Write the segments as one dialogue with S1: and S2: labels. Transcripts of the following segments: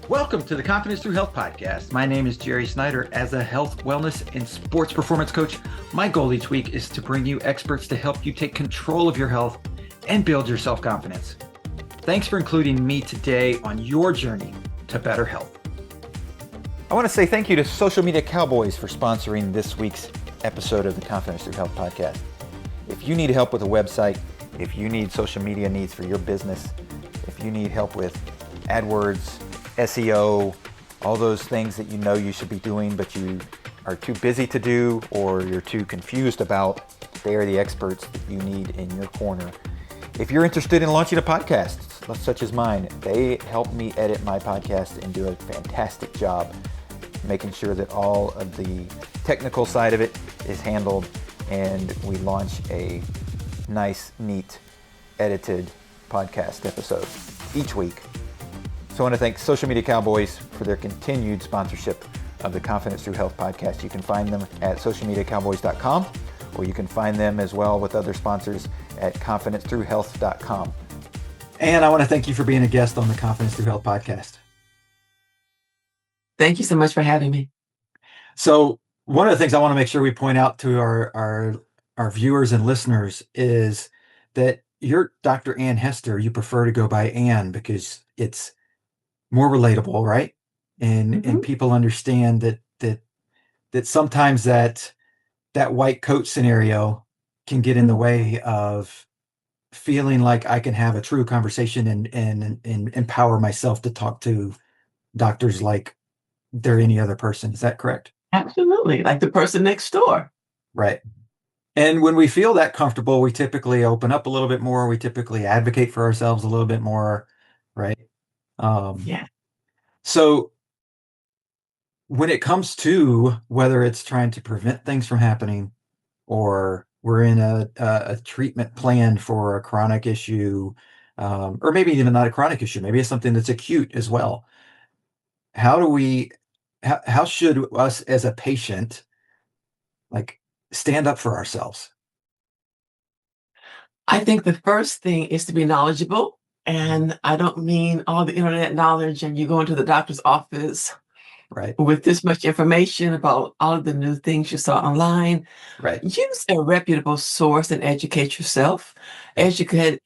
S1: Welcome to the Confidence Through Health podcast. My name is Jerry Snyder. As a health, wellness, and sports performance coach, my goal each week is to bring you experts to help you take control of your health and build your self-confidence. Thanks for including me today on your journey to better health. I want to say thank you to Social Media Cowboys for sponsoring this week's episode of the Confidence Through Health podcast. If you need help with a website, if you need social media needs for your business, if you need help with AdWords, SEO, all those things that you know you should be doing, but you are too busy to do or you're too confused about, they are the experts that you need in your corner. If you're interested in launching a podcast, such as mine, they help me edit my podcast and do a fantastic job making sure that all of the technical side of it is handled, and we launch a nice, neat, edited podcast episode each week. So I want to thank Social Media Cowboys for their continued sponsorship of the Confidence Through Health podcast. You can find them at socialmediacowboys.com, or you can find them as well with other sponsors at confidencethroughhealth.com. And I want to thank you for being a guest on the Confidence Through Health podcast.
S2: Thank you so much for having me.
S1: So one of the things I want to make sure we point out to our viewers and listeners is that you're Dr. Ann Hester. You prefer to go by Ann because it's more relatable, right? And people understand that sometimes that white coat scenario can get in the way of feeling like I can have a true conversation and empower myself to talk to doctors like they're any other person. Is that correct?
S2: Absolutely. Like the person next door.
S1: Right. And when we feel that comfortable, we typically open up a little bit more. We typically advocate for ourselves a little bit more, right?
S2: Yeah.
S1: So when it comes to whether it's trying to prevent things from happening, or we're in a treatment plan for a chronic issue, or maybe even not a chronic issue, maybe it's something that's acute as well. How should us as a patient stand up for ourselves?
S2: I think the first thing is to be knowledgeable. And I don't mean all the internet knowledge and you go into the doctor's office
S1: Right.
S2: with this much information about all of the new things you saw online.
S1: Right.
S2: Use a reputable source and educate yourself. Educate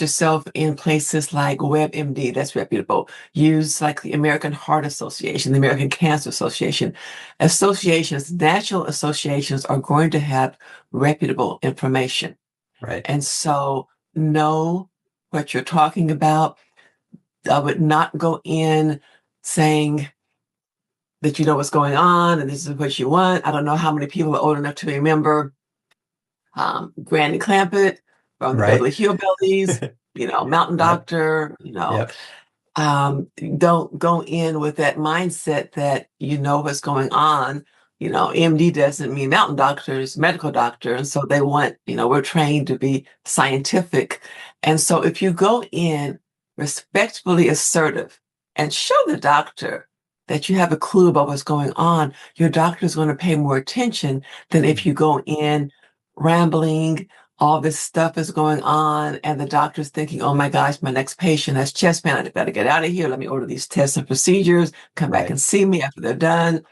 S2: yourself in places like WebMD, that's reputable. Use like the American Heart Association, the American Cancer Association. National associations are going to have reputable information.
S1: Right.
S2: And so know what you're talking about. I would not go in saying that you know what's going on and this is what you want. I don't know how many people are old enough to remember Granny Clampett from the Beverly Hillbillies, Mountain Doctor, Don't go in with that mindset that you know what's going on. MD doesn't mean mountain doctors, medical doctor. And so they want, we're trained to be scientific. And so if you go in respectfully assertive and show the doctor that you have a clue about what's going on, your doctor is going to pay more attention than if you go in rambling, all this stuff is going on, and the doctor's thinking, oh my gosh, my next patient has chest pain. I've got to get out of here. Let me order these tests and procedures, come back and see me after they're done.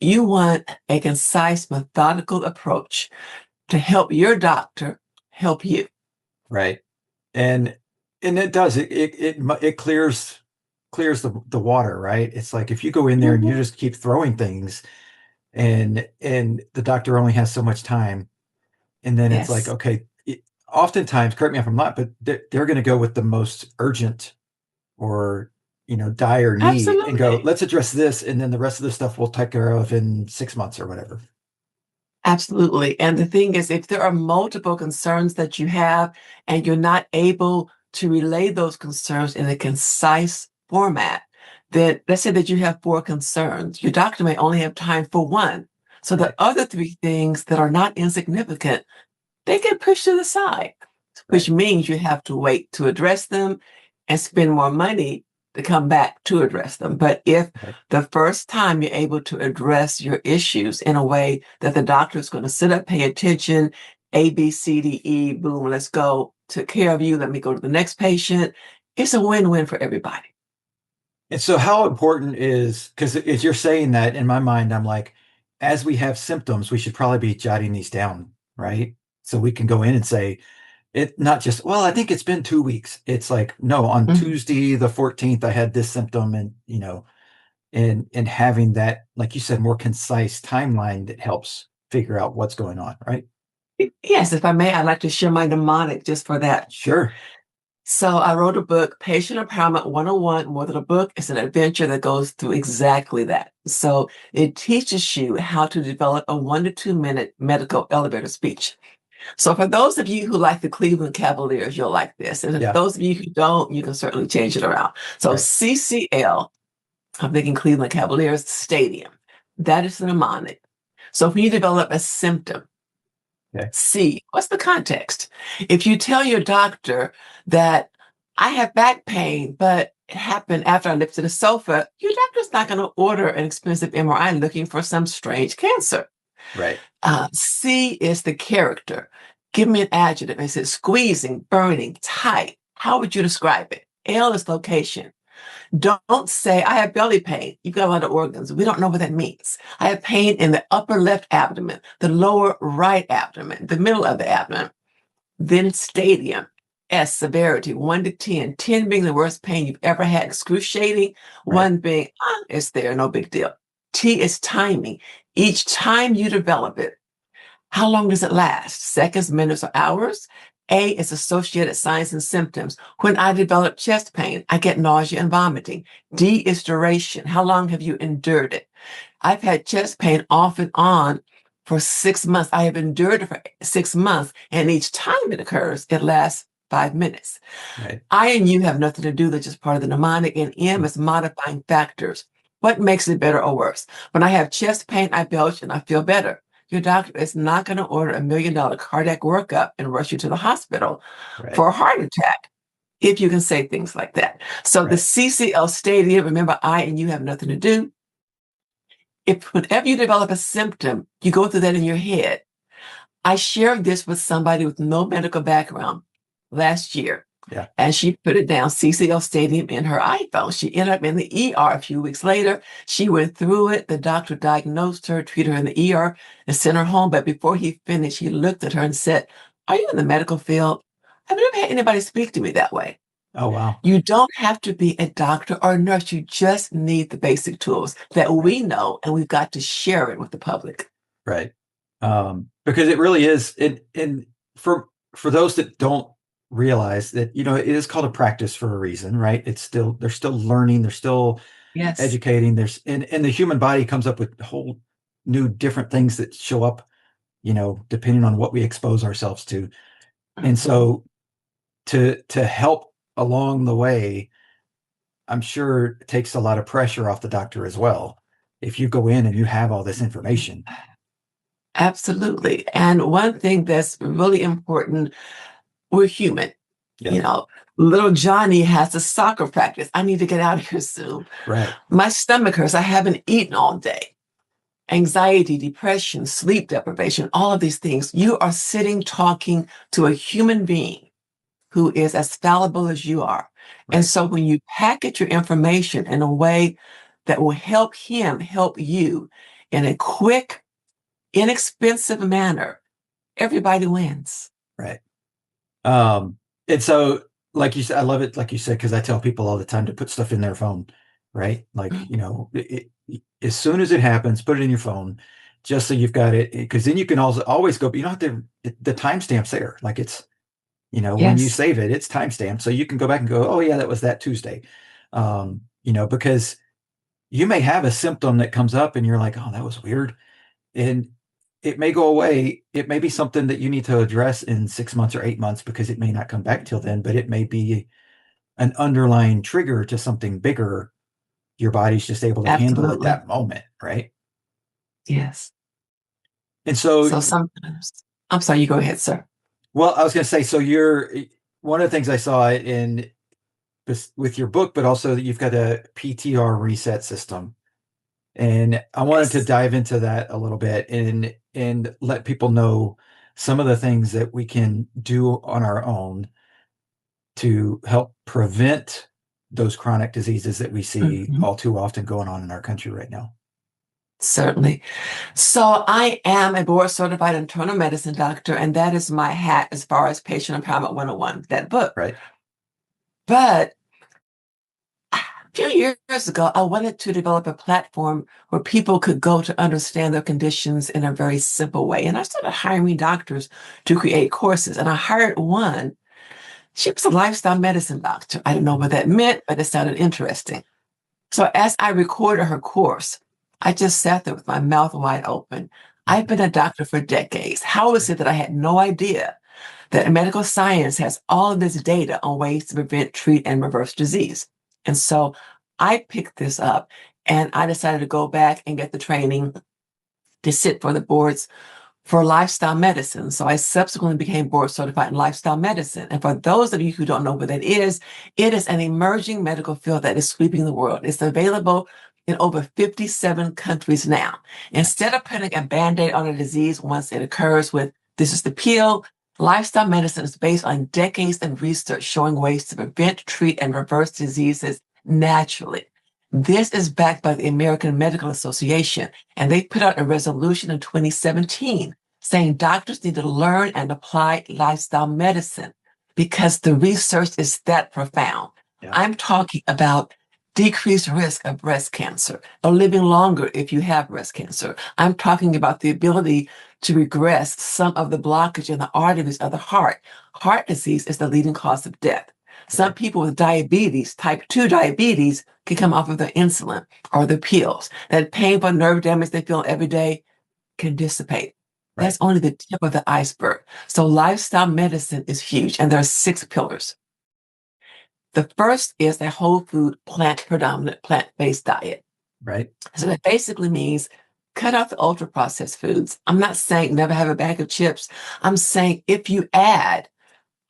S2: You want a concise, methodical approach to help your doctor help you.
S1: Right. And it does, it clears the water, right? It's like if you go in there and you just keep throwing things and the doctor only has so much time, and then it's like, okay, oftentimes, correct me if I'm not, but they're going to go with the most urgent or dire need and go, let's address this, and then the rest of the stuff we'll take care of in 6 months or whatever.
S2: Absolutely. And the thing is, if there are multiple concerns that you have and you're not able to relay those concerns in a concise format, then let's say that you have 4 concerns. Your doctor may only have time for 1. So the other 3 things that are not insignificant, they get pushed to the side, which means you have to wait to address them and spend more money to come back to address them. But if the first time you're able to address your issues in a way that the doctor is going to sit up, pay attention, A, B, C, D, E, boom, let's go, took care of you, let me go to the next patient, it's a win-win for everybody.
S1: And so how important is, because as you're saying that in my mind, I'm like, as we have symptoms, we should probably be jotting these down, right? So we can go in and say, it not just, well, I think it's been 2 weeks. It's like, no, on
S2: Mhm.
S1: Tuesday the 14th, I had this symptom and, and having that, like you said, more concise timeline that helps figure out what's going on, right?
S2: Yes, if I may, I'd like to share my mnemonic just for that.
S1: Sure.
S2: So I wrote a book, Patient Empowerment 101, more than a book. It's an adventure that goes through exactly that. So it teaches you how to develop a 1 to 2 minute medical elevator speech. So for those of you who like the Cleveland Cavaliers, you'll like this. And if
S1: Yeah.
S2: those of you who don't, you can certainly change it around. So
S1: Right.
S2: CCL, I'm thinking Cleveland Cavaliers Stadium. That is the mnemonic. So when you develop a symptom,
S1: Okay.
S2: C, what's the context? If you tell your doctor that I have back pain, but it happened after I lifted a sofa, your doctor's not going to order an expensive MRI looking for some strange cancer.
S1: Right.
S2: C is the character. Give me an adjective. Is it squeezing, burning, tight? How would you describe it? L is location. Don't say, I have belly pain. You've got a lot of organs. We don't know what that means. I have pain in the upper left abdomen, the lower right abdomen, the middle of the abdomen. Then stadium. S, severity, 1 to 10. 10 being the worst pain you've ever had, excruciating.
S1: Right.
S2: 1 being, it's there, no big deal. T is timing. Each time you develop it, how long does it last? Seconds, minutes, or hours? A is associated signs and symptoms. When I develop chest pain, I get nausea and vomiting. D is duration. How long have you endured it? I've had chest pain off and on for 6 months. I have endured it for 6 months, and each time it occurs, it lasts 5 minutes.
S1: Right.
S2: I and you have nothing to do. That's just part of the mnemonic, and M is modifying factors. What makes it better or worse? When I have chest pain, I belch and I feel better. Your doctor is not going to order $1 million cardiac workup and rush you to the hospital
S1: Right.
S2: for a heart attack if you can say things like that. So the
S1: Right.
S2: CCL Stadium, remember, I and you have nothing to do. If whenever you develop a symptom, you go through that in your head. I shared this with somebody with no medical background last year,
S1: Yeah.
S2: and she put it down, CCL Stadium, in her iPhone. She ended up in the ER a few weeks later. She went through it. The doctor diagnosed her, treated her in the ER, and sent her home. But before he finished, he looked at her and said, "Are you in the medical field? I've never had anybody speak to me that way."
S1: Oh, wow.
S2: You don't have to be a doctor or a nurse. You just need the basic tools that
S1: Right.
S2: we know, and we've got to share it with the public.
S1: Right. Because it really is it and for those that don't realize that, it is called a practice for a reason, right? It's still they're still learning, they're still
S2: Yes.
S1: educating. There's and the human body comes up with whole new different things that show up, depending on what we expose ourselves to. And
S2: Mhm.
S1: so to help along the way, I'm sure it takes a lot of pressure off the doctor as well. If you go in and you have all this information.
S2: Absolutely. And one thing that's really important, we're human.
S1: Yeah.
S2: You know, little Johnny has a soccer practice. I need to get out of here soon.
S1: Right.
S2: My stomach hurts. I haven't eaten all day. Anxiety, depression, sleep deprivation, all of these things. You are sitting talking to a human being who is as fallible as you are. And
S1: Right.
S2: so when you package your information in a way that will help him help you in a quick, inexpensive manner, everybody wins.
S1: Right. And so, like you said, I love it, like you said, because I tell people all the time to put stuff in their phone, right? Like,
S2: Mhm.
S1: as soon as it happens, put it in your phone, just so you've got it. Because then you can also always go, but you don't have to, the timestamp's there. Like it's, when you
S2: Yes,
S1: save it, it's timestamped. So you can go back and go, oh, yeah, that was that Tuesday. Because you may have a symptom that comes up and you're like, oh, that was weird. And it may go away. It may be something that you need to address in 6 months or 8 months because it may not come back till then, but it may be an underlying trigger to something bigger. Your body's just able to handle at
S2: absolutely.
S1: that moment, right?
S2: Yes.
S1: And so,
S2: So sometimes, I'm sorry, you go ahead, sir.
S1: well, I was going to say, so you're one of the things I saw in with your book, but also that you've got a PTR reset system. And I wanted to
S2: Yes,
S1: dive into that a little bit and let people know some of the things that we can do on our own to help prevent those chronic diseases that we see
S2: Mhm.
S1: all too often going on in our country right now.
S2: Certainly. So I am a board certified internal medicine doctor, and that is my hat as far as Patient Empowerment 101, that book.
S1: Right.
S2: But a few years ago, I wanted to develop a platform where people could go to understand their conditions in a very simple way. And I started hiring doctors to create courses. And I hired one. She was a lifestyle medicine doctor. I didn't know what that meant, but it sounded interesting. So as I recorded her course, I just sat there with my mouth wide open. I've been a doctor for decades. How is it that I had no idea that medical science has all of this data on ways to prevent, treat, and reverse disease? And so I picked this up and I decided to go back and get the training to sit for the boards for lifestyle medicine. So I subsequently became board certified in lifestyle medicine. And for those of you who don't know what that is, it is an emerging medical field that is sweeping the world. It's available in over 57 countries now. Instead of putting a Band-Aid on a disease once it occurs with this is the pill, lifestyle medicine is based on decades of research showing ways to prevent, treat, and reverse diseases naturally. This is backed by the American Medical Association, and they put out a resolution in 2017 saying doctors need to learn and apply lifestyle medicine because the research is that profound.
S1: Yeah.
S2: I'm talking about decreased risk of breast cancer or living longer if you have breast cancer. I'm talking about the ability to regress some of the blockage in the arteries of the heart. Heart disease is the leading cause of death. Some people with diabetes, type 2 diabetes, can come off of their insulin or their pills. That painful nerve damage they feel every day can dissipate.
S1: Right.
S2: That's only the tip of the iceberg. So lifestyle medicine is huge, and there are 6 pillars. The first is a whole food, plant-predominant, plant-based diet.
S1: Right.
S2: So that basically means cut out the ultra-processed foods. I'm not saying never have a bag of chips. I'm saying if you add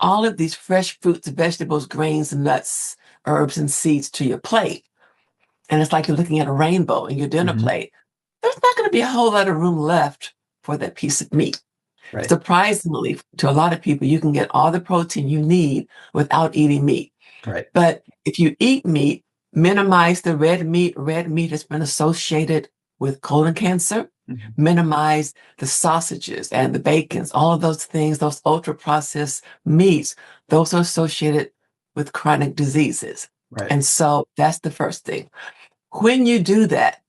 S2: all of these fresh fruits, vegetables, grains, nuts, herbs, and seeds to your plate, and it's like you're looking at a rainbow in your dinner plate, there's not going to be a whole lot of room left for that piece of meat.
S1: Right.
S2: Surprisingly, to a lot of people, you can get all the protein you need without eating meat.
S1: Right.
S2: But if you eat meat, minimize the red meat. Red meat has been associated with colon cancer. Minimize the sausages and the bacons, all of those things, those ultra processed meats, those are associated with chronic diseases.
S1: Right.
S2: And so that's the first thing. When you do that,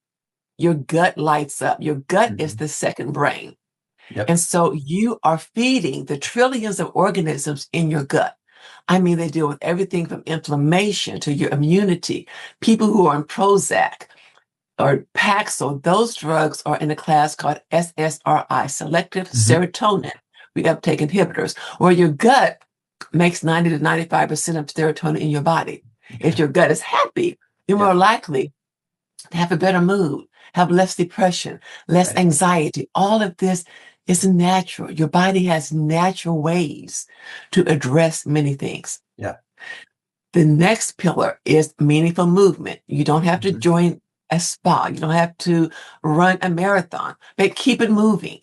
S2: your gut lights up. Your gut is the second brain.
S1: Yep.
S2: And so you are feeding the trillions of organisms in your gut. I mean, they deal with everything from inflammation to your immunity. People who are on Prozac or Paxil, those drugs are in a class called SSRI, selective serotonin reuptake inhibitors, where your gut makes 90 to 95% of serotonin in your body. If your gut is happy, you're more likely to have a better mood, have less depression, less anxiety. All of this is natural. Your body has natural ways to address many things.
S1: Yeah.
S2: The next pillar is meaningful movement. You don't have to join a spa. You don't have to run a marathon, but keep it moving.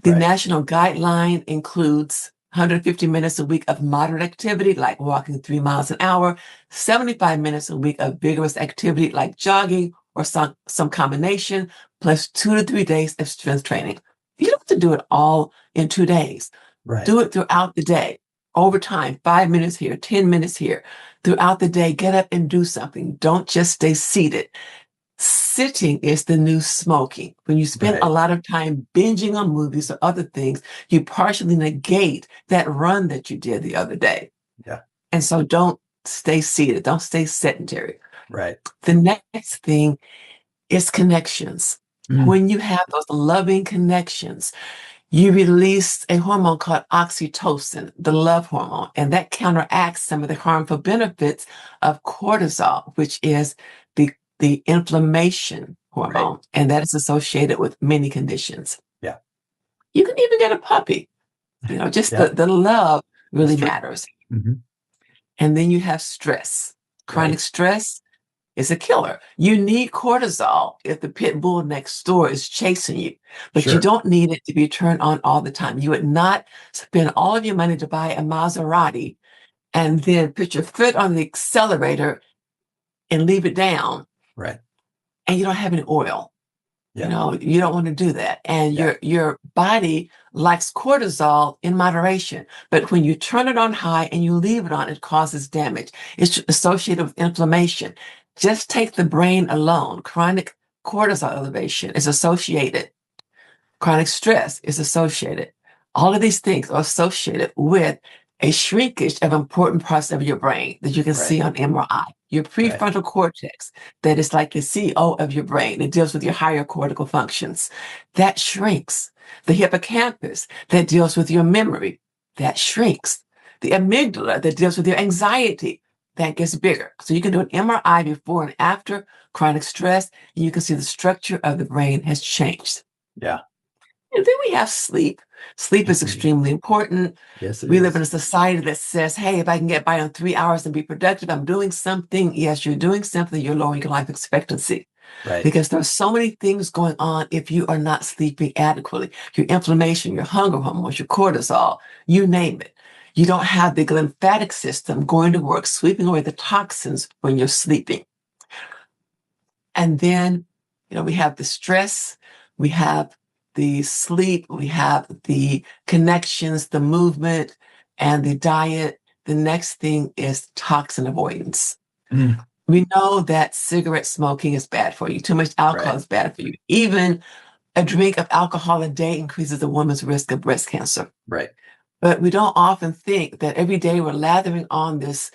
S2: The national guideline includes 150 minutes a week of moderate activity, like walking 3 miles an hour, 75 minutes a week of vigorous activity, like jogging or some combination, plus 2 to 3 days of strength training. You don't have to do it all in 2 days.
S1: Right.
S2: Do it throughout the day, over time, 5 minutes here, 10 minutes here. Throughout the day, get up and do something. Don't just stay seated. Sitting is the new smoking. When you spend a lot of time binging on movies or other things, you partially negate that run that you did the other day.
S1: Yeah.
S2: And so don't stay seated. Don't stay sedentary.
S1: Right.
S2: The next thing is connections. When you have those loving connections, you release a hormone called oxytocin, the love hormone, and that counteracts some of the harmful benefits of cortisol, which is the inflammation hormone, and that is associated with many conditions.
S1: Yeah.
S2: You can even get a puppy. You know, just the love really matters. And then you have stress. Chronic stress is a killer. You need cortisol if the pit bull next door is chasing you, but you don't need it to be turned on all the time. You would not spend all of your money to buy a Maserati and then put your foot on the accelerator and leave it down,
S1: Right.
S2: and you don't have any oil.
S1: Yeah.
S2: You don't want to do that. And
S1: Yeah.
S2: your body likes cortisol in moderation. But when you turn it on high and you leave it on, it causes damage. It's associated with inflammation. Just take the brain alone. Chronic cortisol elevation is associated. Chronic stress is associated. All of these things are associated with a shrinkage of important parts of your brain that you can see
S1: Right.
S2: on MRI. Your
S1: Right.
S2: prefrontal cortex, that is like the CEO of your brain, it deals with your higher cortical functions, that shrinks. The hippocampus, that deals with your memory, that shrinks. The amygdala, that deals with your anxiety, that gets bigger. So you can do an MRI before and after chronic stress, and you can see the structure of the brain has changed.
S1: Yeah.
S2: And then we have sleep. Sleep is extremely important.
S1: Yes, it
S2: We live in
S1: is.
S2: a society that says, hey, if I can get by on 3 hours and be productive, I'm doing something. Yes, you're doing something, you're lowering your life expectancy
S1: Right.
S2: because there are so many things going on if you are not sleeping adequately. Your inflammation, your hunger hormones, your cortisol, you name it. You don't have the lymphatic system going to work, sweeping away the toxins when you're sleeping. And then, we have the stress, we have the sleep, we have the connections, the movement, and the diet. The next thing is toxin avoidance.
S1: Mm.
S2: We know that cigarette smoking is bad for you. Too much alcohol
S1: Right.
S2: is bad for you. Even a drink of alcohol a day increases a woman's risk of breast cancer.
S1: Right.
S2: But we don't often think that every day we're lathering on this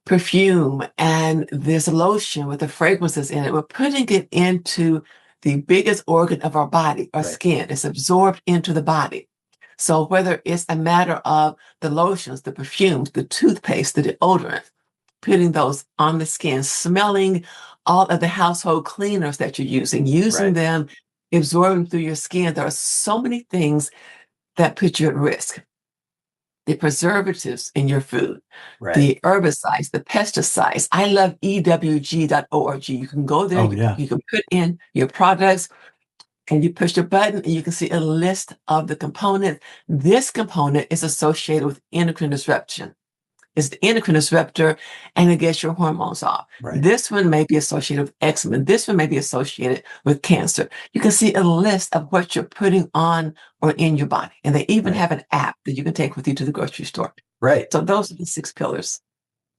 S2: perfume and this lotion with the fragrances in it. We're putting it into the biggest organ of our body, our
S1: Right.
S2: skin. It's absorbed into the body. So whether it's a matter of the lotions, the perfumes, the toothpaste, the deodorant, putting those on the skin, smelling all of the household cleaners that you're using
S1: Right.
S2: them, absorbing through your skin. There are so many things that put you at risk. The preservatives in your food,
S1: Right.
S2: the herbicides, the pesticides. I love ewg.org. You can go there,
S1: Oh, yeah.
S2: you can put in your products, and you push the button, and you can see a list of the components. This component is associated with endocrine disruption. It's the endocrine disruptor, and it gets your hormones off.
S1: Right.
S2: This one may be associated with eczema. This one may be associated with cancer. You can see a list of what you're putting on or in your body. And they even
S1: Right.
S2: have an app that you can take with you to the grocery store.
S1: Right.
S2: So those are the 6 pillars.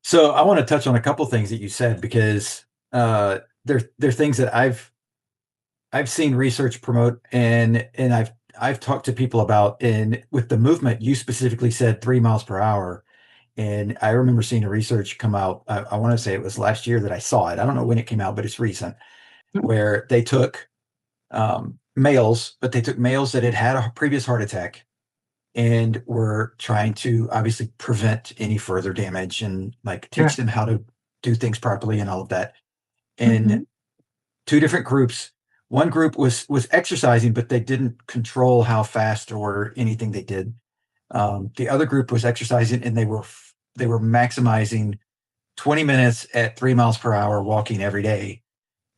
S1: So I want to touch on a couple things that you said because they're things that I've seen research promote and I've talked to people about. And with the movement, you specifically said 3 miles per hour. And I remember seeing a research come out. I want to say it was last year that I saw it. I don't know when it came out, but it's recent, where they took males, but they took males that had had a previous heart attack and were trying to obviously prevent any further damage and like teach
S2: Sure.
S1: them how to do things properly and all of that. And
S2: Mhm.
S1: 2 different groups. One group was exercising, but they didn't control how fast or anything they did. The other group was exercising, and they were maximizing 20 minutes at 3 miles per hour walking every day.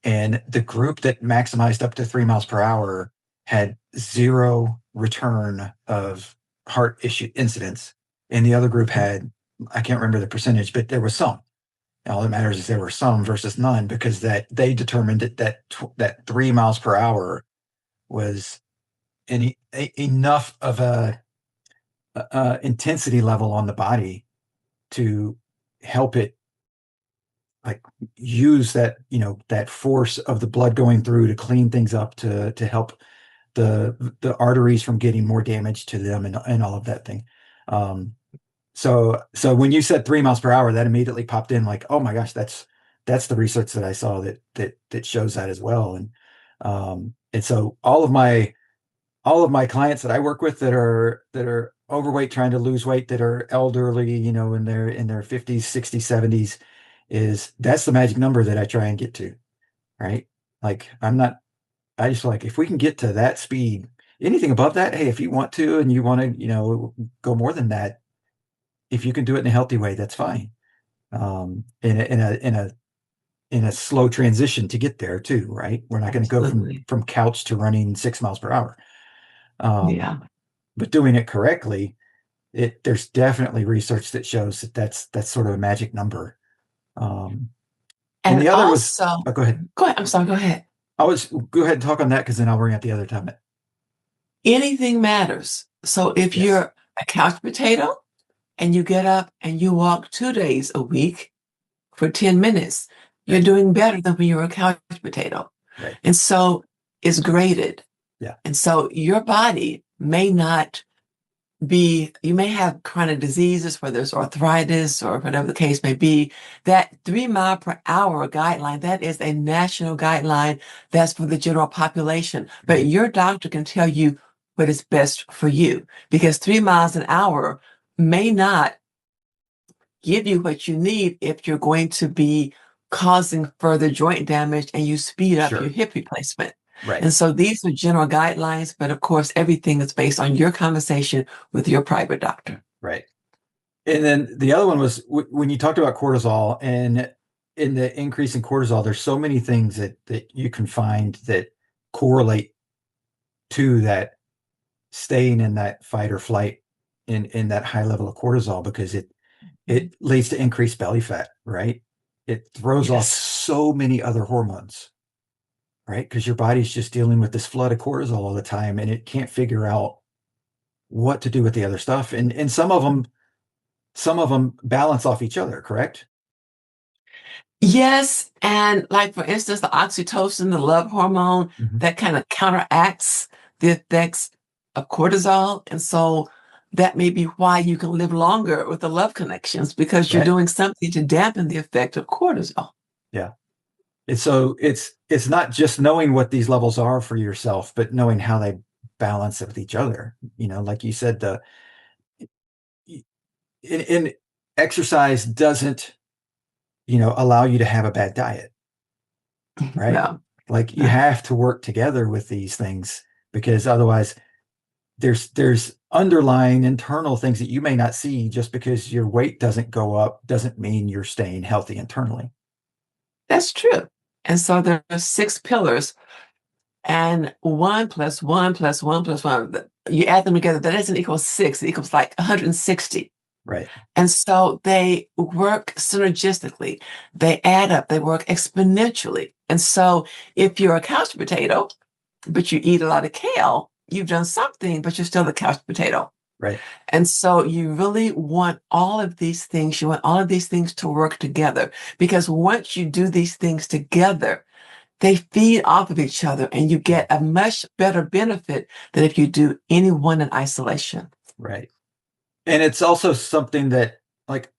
S1: And the group that maximized up to 3 miles per hour had 0 return of heart issue incidents, and the other group had, I can't remember the percentage, but there was some. All that matters is there were some versus none, because that they determined that 3 miles per hour was enough of a intensity level on the body to help it like use that that force of the blood going through to clean things up, to help the arteries from getting more damage to them, and all of that thing. So when you said 3 miles per hour, that immediately popped in like, oh my gosh, that's the research that I saw that shows that as well. And so all of my clients that I work with that are overweight, trying to lose weight, that are elderly, in their 50s, 60s, 70s, that's the magic number that I try and get to, right? Like I just like, if we can get to that speed, anything above that, hey, if you want to and you want to, go more than that, if you can do it in a healthy way, that's fine. In a slow transition to get there too, right? We're not going to go
S2: Absolutely.
S1: from couch to running 6 miles per hour.
S2: Yeah.
S1: But doing it correctly, there's definitely research that shows that that's sort of a magic number. And
S2: And
S1: the other was,
S2: also,
S1: oh, go ahead.
S2: go ahead. I'm sorry, go ahead.
S1: Go ahead and talk on that because then I'll bring out the other topic.
S2: Anything matters. So if
S1: Yes.
S2: you're a couch potato and you get up and you walk 2 days a week for 10 minutes, you're
S1: Right.
S2: doing better than when you're a couch potato.
S1: Right.
S2: And so it's graded.
S1: Yeah.
S2: And so your body may not you may have chronic diseases, whether it's arthritis or whatever the case may be. That 3 mile per hour guideline, that is a national guideline that's for the general population. But
S1: Right.
S2: your doctor can tell you what is best for you because 3 miles an hour may not give you what you need if you're going to be causing further joint damage and you speed up your
S1: Sure.
S2: hip replacement.
S1: Right.
S2: And so these are general guidelines, but of course, everything is based on your conversation with your private doctor.
S1: Right. And then the other one was when you talked about cortisol and in the increase in cortisol, there's so many things that you can find that correlate to that staying in that fight or flight in that high level of cortisol because it leads to increased belly fat, right? It throws off
S2: Yes.
S1: so many other hormones, right? Because your body's just dealing with this flood of cortisol all the time and it can't figure out what to do with the other stuff. And some of them balance off each other, correct?
S2: Yes. And like, for instance, the oxytocin, the love hormone,
S1: Mhm.
S2: that kind of counteracts the effects of cortisol. And so that may be why you can live longer with the love connections because you're
S1: Right.
S2: doing something to dampen the effect of cortisol.
S1: Yeah. And so it's not just knowing what these levels are for yourself, but knowing how they balance with each other. Like you said, in exercise doesn't, allow you to have a bad diet, right?
S2: No.
S1: Like you have to work together with these things because otherwise there's underlying internal things that you may not see. Just because your weight doesn't go up doesn't mean you're staying healthy internally.
S2: That's true. And so there are 6 pillars, and 1 + 1 + 1 + 1, you add them together, that doesn't equal 6, it equals like 160.
S1: Right.
S2: And so they work synergistically, they add up, they work exponentially. And so if you're a couch potato, but you eat a lot of kale, you've done something, but you're still a couch potato.
S1: Right.
S2: And so you really want all of these things, you want all of these things to work together because once you do these things together, they feed off of each other and you get a much better benefit than if you do any one in isolation.
S1: Right. And it's also something that, like,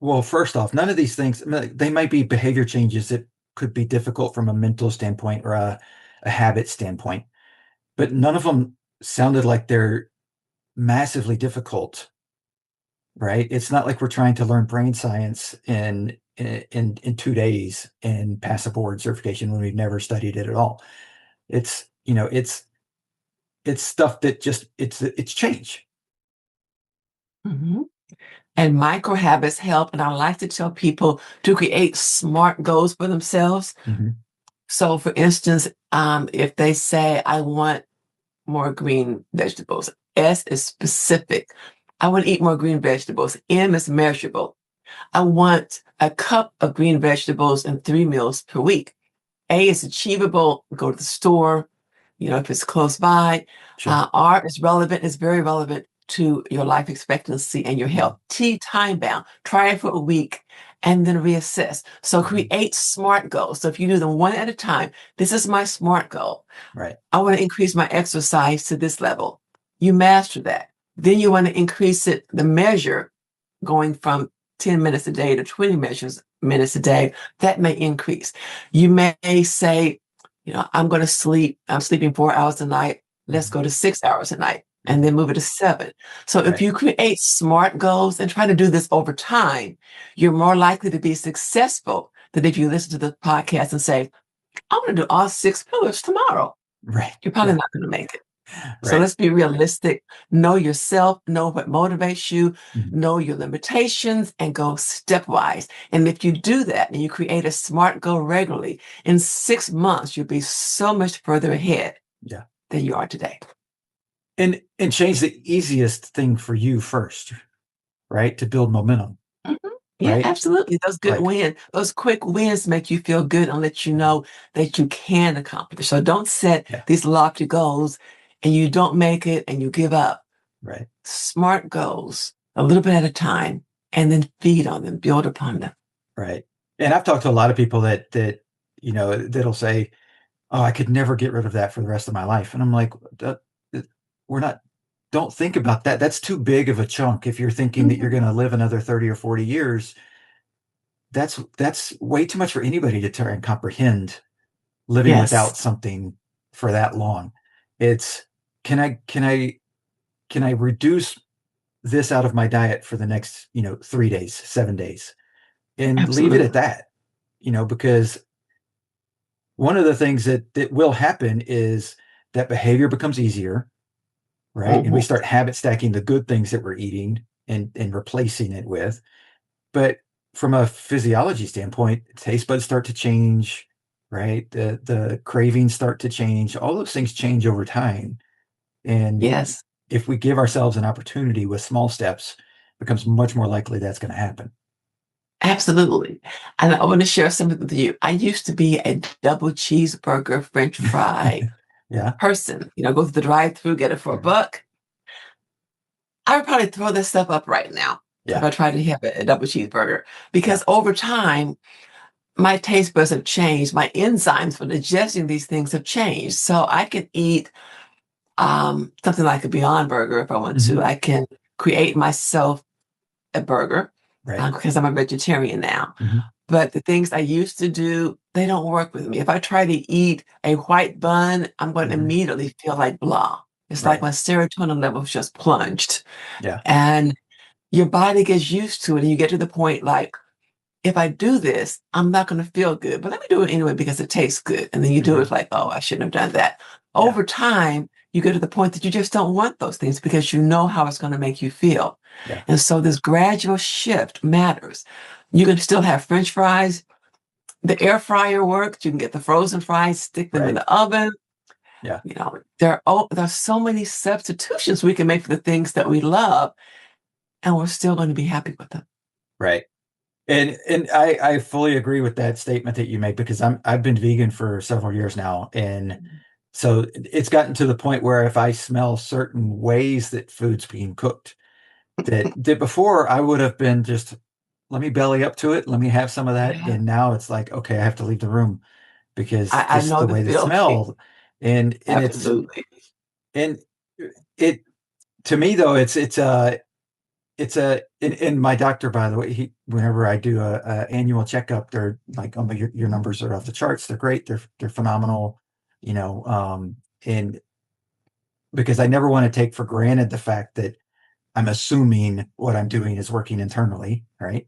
S1: well, first off, none of these things, they might be behavior changes that could be difficult from a mental standpoint or a habit standpoint, but none of them sounded like they're massively difficult, right? It's not like we're trying to learn brain science in 2 days and pass a board certification when we've never studied it at all. It's, it's stuff that just, it's change.
S2: Mhm. And micro habits help. And I like to tell people to create smart goals for themselves.
S1: Mhm.
S2: So, for instance, if they say, I want more green vegetables, S is specific. I want to eat more green vegetables. M is measurable. I want a cup of green vegetables and 3 meals per week. A is achievable. Go to the store, if it's close by.
S1: Sure.
S2: R is relevant, is very relevant to your life expectancy and your health. T, time bound. Try it for a week and then reassess. So create smart goals. So if you do them one at a time, this is my smart goal.
S1: Right.
S2: I want to increase my exercise to this level. You master that. Then you want to increase it, the measure, going from 10 minutes a day to 20 minutes a day. That may increase. You may say, I'm sleeping 4 hours a night. Let's go to 6 hours a night and then move it to 7. So if
S1: Right.
S2: you create smart goals and try to do this over time, you're more likely to be successful than if you listen to the podcast and say, I'm going to do all 6 pillars tomorrow.
S1: Right.
S2: You're probably
S1: Yeah.
S2: not going to make it. So
S1: Right.
S2: let's be realistic. Know yourself, know what motivates you,
S1: Mhm.
S2: know your limitations, and go stepwise. And if you do that and you create a smart goal regularly, in 6 months, you'll be so much further ahead
S1: Yeah.
S2: than you are today.
S1: And change the easiest thing for you first, right? To build momentum.
S2: Mhm. Yeah,
S1: right?
S2: absolutely. Those good
S1: Like,
S2: wins, those quick wins make you feel good and let you know that you can accomplish. So don't set
S1: yeah,
S2: these lofty goals and you don't make it and you give up.
S1: right,
S2: Smart goals, a little bit at a time, and then feed on them, build upon them.
S1: right. And I've talked to a lot of people that'll say, "Oh, I could never get rid of that for the rest of my life." And I'm like, we're not, don't think about that. That's too big of a chunk. If you're thinking that you're
S2: Mhm.
S1: going to live another 30 or 40 years, that's way too much for anybody to try and comprehend living
S2: Yes,
S1: without something for that long. It's, can I reduce this out of my diet for the next, 3 days, 7 days, and leave it at
S2: absolutely.
S1: that, because one of the things that will happen is that behavior becomes easier, right? And we
S2: Mhm.
S1: start habit stacking the good things that we're eating and replacing it with. But from a physiology standpoint, taste buds start to change, right? The cravings start to change. All those things change over time. And
S2: Yes,
S1: if we give ourselves an opportunity with small steps, it becomes much more likely that's going to happen.
S2: absolutely. And I want to share something with you. I used to be a double cheeseburger, French fry
S1: Yeah.
S2: person. Go to the drive-through, get it for a
S1: Mhm.
S2: buck. I would probably throw this stuff up right now if
S1: Yeah.
S2: I tried to have a double cheeseburger
S1: Yeah.
S2: because over time, my taste buds have changed. My enzymes for digesting these things have changed. So I can eat something like a Beyond Burger if I want
S1: Hmm.
S2: to. I can create myself a burger
S1: Right.
S2: because I'm a vegetarian now.
S1: Hmm.
S2: But the things I used to do, they don't work with me. If I try to eat a white bun, I'm going to
S1: Hmm.
S2: immediately feel like blah. It's like
S1: Right.
S2: my serotonin levels just plunged.
S1: Yeah.
S2: And your body gets used to it and you get to the point like, if I do this, I'm not going to feel good, but let me do it anyway because it tastes good. And then you do
S1: Hmm.
S2: it like, oh, I shouldn't have done that.
S1: Yeah.
S2: Over time, you get to the point that you just don't want those things because you know how it's going to make you feel.
S1: Yeah.
S2: And so this gradual shift matters. You can still have French fries. The air fryer works. You can get the frozen fries, stick them in
S1: Right.
S2: the oven.
S1: Yeah.
S2: There's so many substitutions we can make for the things that we love, and we're still going to be happy with them.
S1: Right. And I fully agree with that statement that you make because I've been vegan for several years now. And so it's gotten to the point where if I smell certain ways that food's being cooked, that before I would have been just, let me belly up to it, let me have some of that.
S2: Yeah,
S1: And now it's like, okay, I have to leave the room because
S2: I
S1: just
S2: know
S1: the
S2: the
S1: way the
S2: feeling.
S1: smell, and it's,
S2: Absolutely.
S1: and it, to me though, and my doctor, by the way, whenever I do a annual checkup, they're like, oh, your numbers are off the charts. They're great. They're phenomenal, you know, and because I never want to take for granted the fact that I'm assuming what I'm doing is working internally, right?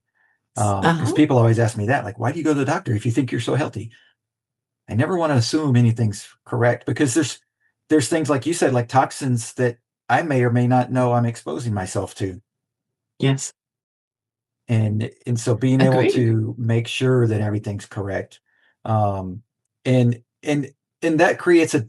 S1: Because
S2: Uh-huh.
S1: people always ask me that, like, why do you go to the doctor if you think you're so healthy? I never want to assume anything's correct because there's things like you said, like toxins that I may or may not know I'm exposing myself to.
S2: Yes.
S1: And so being able
S2: Agreed.
S1: to make sure that everything's correct, um and and and that creates a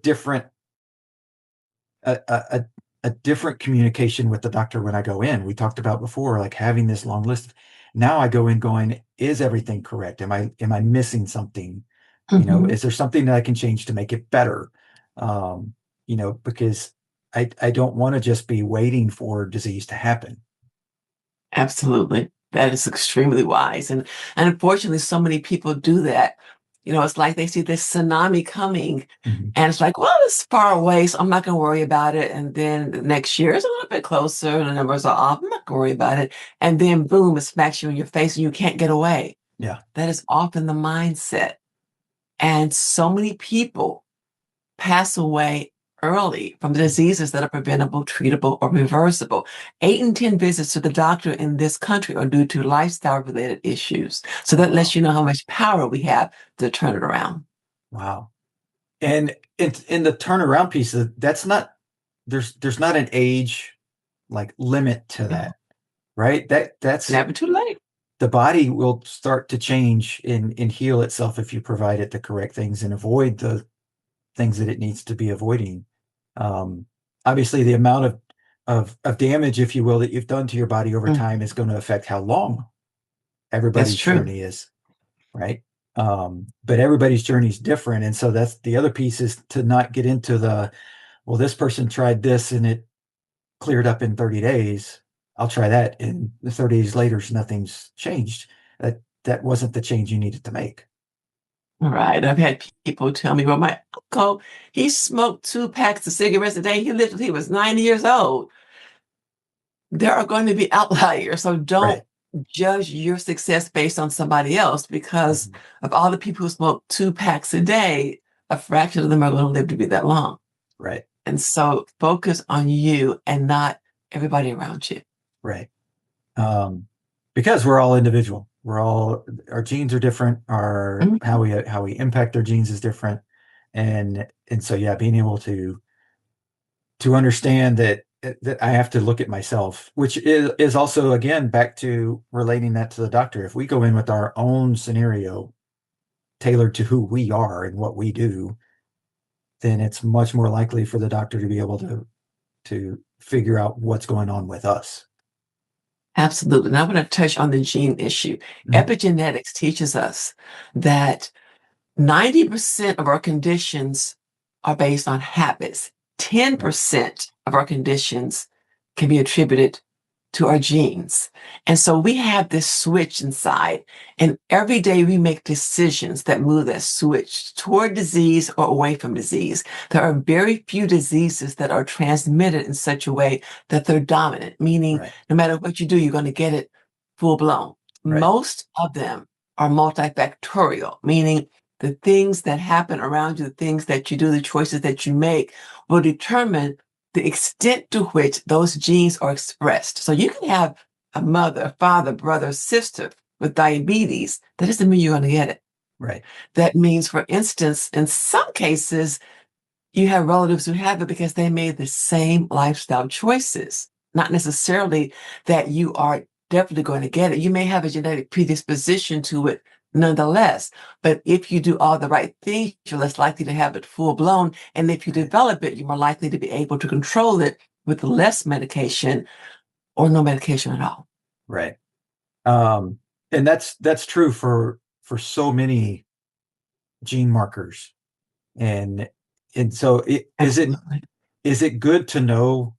S1: a different communication with the doctor when I go in. We talked about before, like having this long list. Now I go in going, is everything correct? Am I missing something?
S2: Mhm.
S1: Is there something that I can change to make it better? Because I don't want to just be waiting for disease to happen.
S2: Absolutely. That is extremely wise. And unfortunately, so many people do that. It's like they see this tsunami coming
S1: Mhm.
S2: and it's like, well, it's far away, so I'm not going to worry about it. And then the next year it's a little bit closer and the numbers are off. I'm not going to worry about it. And then boom, it smacks you in your face and you can't get away.
S1: Yeah.
S2: That is often the mindset. And so many people pass away early from the diseases that are preventable, treatable, or reversible. 8 in 10 visits to the doctor in this country are due to lifestyle related issues. So
S1: Oh,
S2: that lets
S1: wow.
S2: you know how much power we have to turn it around.
S1: Wow. And in the turnaround piece, that's not, there's not an age like limit to
S2: No,
S1: that, right? That's,
S2: never too late.
S1: the body will start to change and heal itself if you provide it the correct things and avoid the things that it needs to be avoiding. Um, Obviously, the amount of damage, if you will, that you've done to your body over
S2: Mm,
S1: time is going to affect how long
S2: That's
S1: everybody's
S2: true.
S1: journey is, right? But everybody's journey is different. And so that's the other piece, is to not get into the, well, this person tried this and it cleared up in 30 days. I'll try that. And 30 days later, nothing's changed. That wasn't the change you needed to make.
S2: Right. I've had people tell me, well, my uncle, he smoked 2 packs of cigarettes a day. He lived till he was 90 years old. There are going to be outliers. So don't
S1: Right.
S2: judge your success based on somebody else, because
S1: Mhm.
S2: of all the people who smoke 2 packs a day, a fraction of them are going to live to be that long.
S1: Right.
S2: And so focus on you and not everybody around you.
S1: Right. Because we're all individual. Our genes are different. Our
S2: Mhm.
S1: how we impact our genes is different. And so, yeah, being able to understand that I have to look at myself, which is also, again, back to relating that to the doctor. If we go in with our own scenario tailored to who we are and what we do, then it's much more likely for the doctor to be able to figure out what's going on with us.
S2: Absolutely. And I want to touch on the gene issue.
S1: Mhm.
S2: Epigenetics teaches us that 90% of our conditions are based on habits.
S1: Right.
S2: 10% of our conditions can be attributed to our genes. And so we have this switch inside, and every day we make decisions that move that switch toward disease or away from disease. There are very few diseases that are transmitted in such a way that they're dominant, meaning
S1: Right.
S2: no matter what you do, you're going to get it full blown.
S1: Right.
S2: Most of them are multifactorial, meaning the things that happen around you, the things that you do, the choices that you make will determine the extent to which those genes are expressed. So you can have a mother, father, brother, sister with diabetes. That doesn't mean you're going to get it.
S1: Right.
S2: That means, for instance, in some cases, you have relatives who have it because they made the same lifestyle choices, not necessarily that you are definitely going to get it. You may have a genetic predisposition to it nonetheless, but if you do all the right things, you're less likely to have it full blown. And if you
S1: Right.
S2: develop it, you're more likely to be able to control it with less medication or no medication at all.
S1: Right. Um, and that's true for so many gene markers. And so
S2: Absolutely.
S1: is it good to know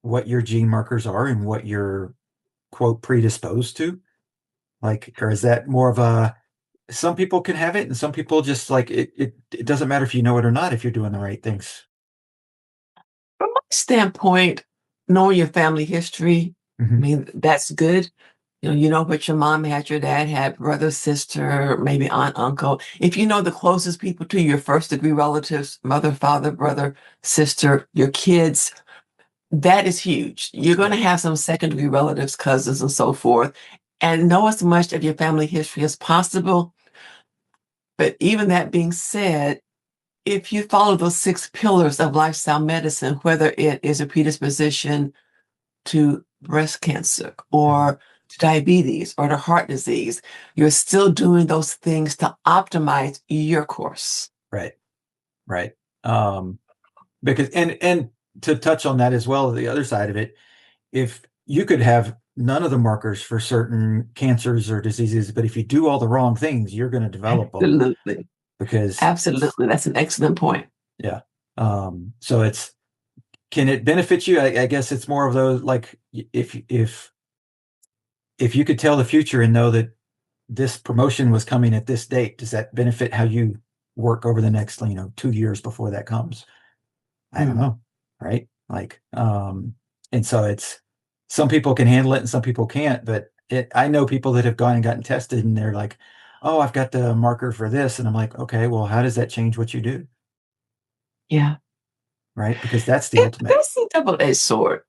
S1: what your gene markers are and what you're, quote, predisposed to? Like, or is that more of a, some people can have it and some people just, like, it doesn't matter if you know it or not, if you're doing the right things.
S2: From my standpoint, knowing your family history, I
S1: Mhm.
S2: mean, that's good. You know what your mom had, your dad had, brother, sister, maybe aunt, uncle. If you know the closest people to you, your first degree relatives, mother, father, brother, sister, your kids, that is huge. You're going to
S1: Yeah.
S2: have some second degree relatives, cousins, and so forth, and know as much of your family history as possible. But even that being said, if you follow those 6 pillars of lifestyle medicine, whether it is a predisposition to breast cancer
S1: Mhm.
S2: or to diabetes or to heart disease, you're still doing those things to optimize your course.
S1: Right. Right. Um, because and to touch on that as well, the other side of it, if you could have none of the markers for certain cancers or diseases, but if you do all the wrong things, you're going to develop them
S2: Absolutely.
S1: because,
S2: Absolutely. That's an excellent point.
S1: yeah. So can it benefit you? I guess it's more of those, like, if you could tell the future and know that this promotion was coming at this date, does that benefit how you work over the next, 2 years before that comes? I don't
S2: Mm.
S1: know, right? Like, and so it's, some people can handle it and some people can't, but I know people that have gone and gotten tested and they're like, oh, I've got the marker for this. And I'm like, okay, well, how does that change what you do?
S2: Yeah.
S1: Right? Because that's the ultimate.
S2: That's a double-edged sword.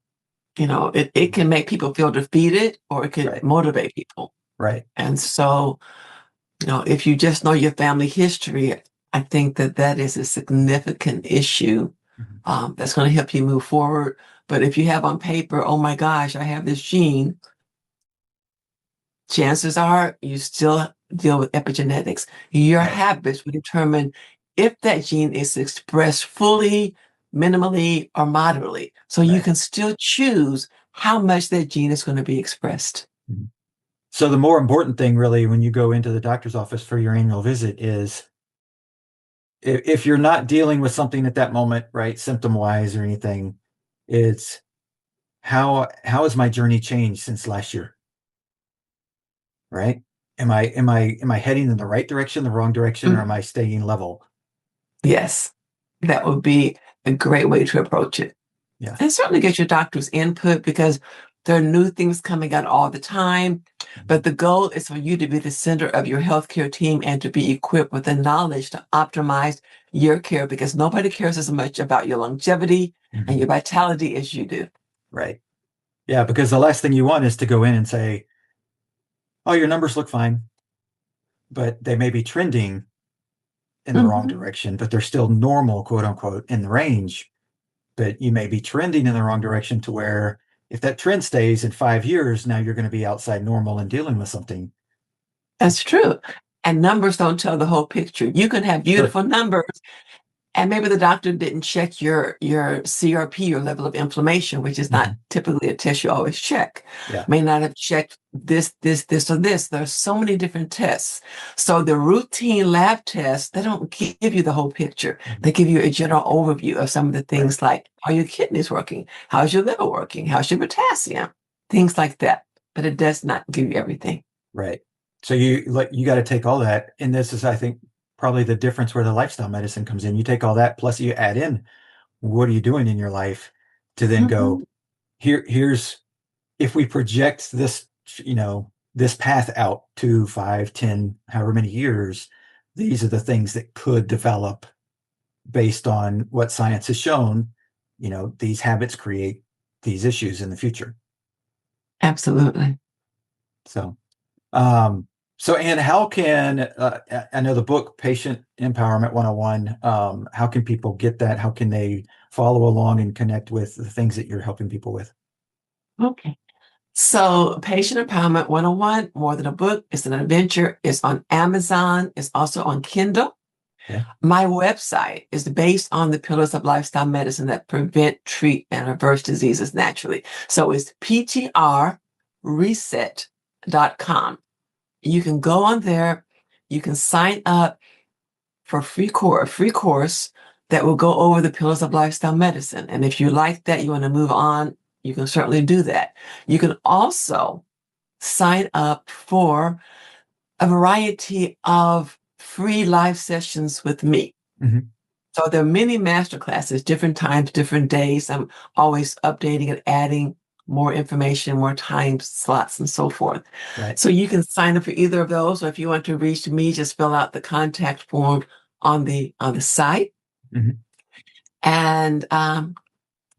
S2: It
S1: Mhm.
S2: can make people feel defeated or it could
S1: Right.
S2: motivate people.
S1: Right.
S2: And so, if you just know your family history, I think that that is a significant issue
S1: Mhm.
S2: that's going to help you move forward. But if you have on paper, oh my gosh, I have this gene, chances are you still deal with epigenetics. Your
S1: Right.
S2: habits will determine if that gene is expressed fully, minimally, or moderately. So you
S1: Right.
S2: can still choose how much that gene is going to be expressed.
S1: Mhm. So the more important thing really when you go into the doctor's office for your annual visit is if you're not dealing with something at that moment, right, symptom wise or anything, it's how has my journey changed since last year, right? Am I heading in the right direction, the wrong direction, or am I staying level?
S2: Yes, that would be a great way to approach it.
S1: Yeah.
S2: And certainly get your doctor's input because there are new things coming out all the time. But the goal is for you to be the center of your healthcare team and to be equipped with the knowledge to optimize your care because nobody cares as much about your longevity and your vitality as you do.
S1: Right. Yeah, because the last thing you want is to go in and say, oh, your numbers look fine, but they may be trending in the wrong direction, but they're still normal, quote unquote, in the range. But you may be trending in the wrong direction to where if that trend stays in 5 years, now you're going to be outside normal and dealing with something.
S2: That's true. And numbers don't tell the whole picture. You can have beautiful numbers, and maybe the doctor didn't check your CRP, your level of inflammation, which is not typically a test you always check.
S1: Yeah.
S2: May not have checked this, or this. There's so many different tests. So the routine lab tests, they don't give you the whole picture. They give you a general overview of some of the things like, are your kidneys working? How's your liver working? How's your potassium? Things like that. But it does not give you everything.
S1: Right. So you got to take all that. And this is, I think, probably the difference where the lifestyle medicine comes in. You take all that, plus you add in, what are you doing in your life to then go, here's, if we project this, this path out to 5, 10, however many years, these are the things that could develop based on what science has shown, these habits create these issues in the future.
S2: Absolutely.
S1: So, Anne, how can, I know the book, Patient Empowerment 101, how can people get that? How can they follow along and connect with the things that you're helping people with?
S2: Okay. So Patient Empowerment 101, more than a book, it's an adventure. It's on Amazon. It's also on Kindle.
S1: Yeah.
S2: My website is based on the pillars of lifestyle medicine that prevent, treat, and reverse diseases naturally. So it's ptrreset.com. You can go on there. You can sign up for a free course that will go over the pillars of lifestyle medicine. And if you like that, you want to move on, you can certainly do that. You can also sign up for a variety of free live sessions with me. So there are many master classes, different times, different days. I'm always updating and adding more information, more time slots, and so forth.
S1: Right.
S2: So you can sign up for either of those, or if you want to reach me, just fill out the contact form on the site. And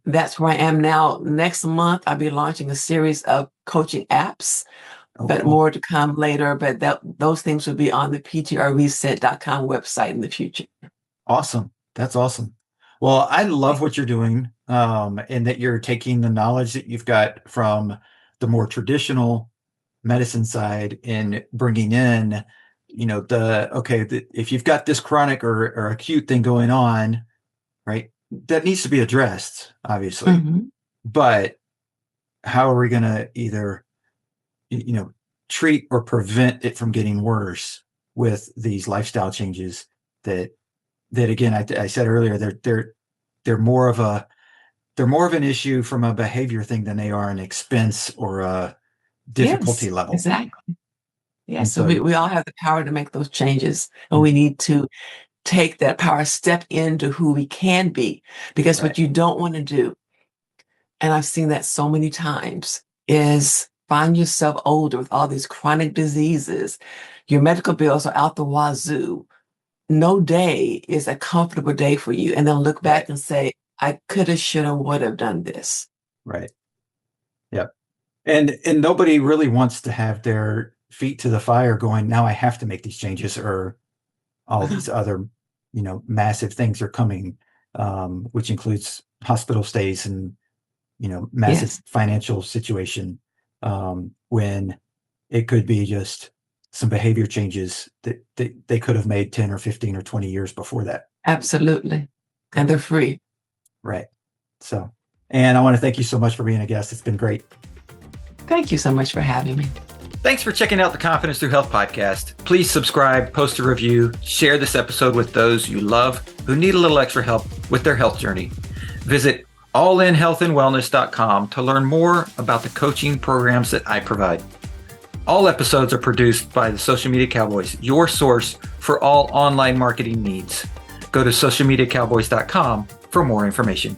S2: that's where I am now. Next month, I'll be launching a series of coaching apps, but
S1: cool.
S2: more to come later. But those things will be on the ptrreset.com website in the future.
S1: Awesome. That's awesome. Well, I love what you're doing, and that you're taking the knowledge that you've got from the more traditional medicine side and bringing in, if you've got this chronic or acute thing going on, right, that needs to be addressed, obviously. But how are we going to either, treat or prevent it from getting worse with these lifestyle changes that again, I said earlier, they're more of an issue from a behavior thing than they are an expense or a difficulty level.
S2: Exactly. Yeah. So we all have the power to make those changes, and we need to take that power, step into who we can be, because what you don't want to do, and I've seen that so many times, is find yourself older with all these chronic diseases. Your medical bills are out the wazoo. No day is a comfortable day for you. And then look back and say, I could have, should have, would have done this.
S1: Right. Yep. And nobody really wants to have their feet to the fire going, now I have to make these changes, or all these other, massive things are coming, which includes hospital stays and, massive financial situation, when it could be just some behavior changes that they could have made 10 or 15 or 20 years before that.
S2: Absolutely. And they're free.
S1: Right. So, and I want to thank you so much for being a guest. It's been great.
S2: Thank you so much for having me.
S1: Thanks for checking out the Confidence Through Health podcast. Please subscribe, post a review, share this episode with those you love who need a little extra help with their health journey. Visit allinhealthandwellness.com to learn more about the coaching programs that I provide. All episodes are produced by the Social Media Cowboys, your source for all online marketing needs. Go to socialmediacowboys.com for more information.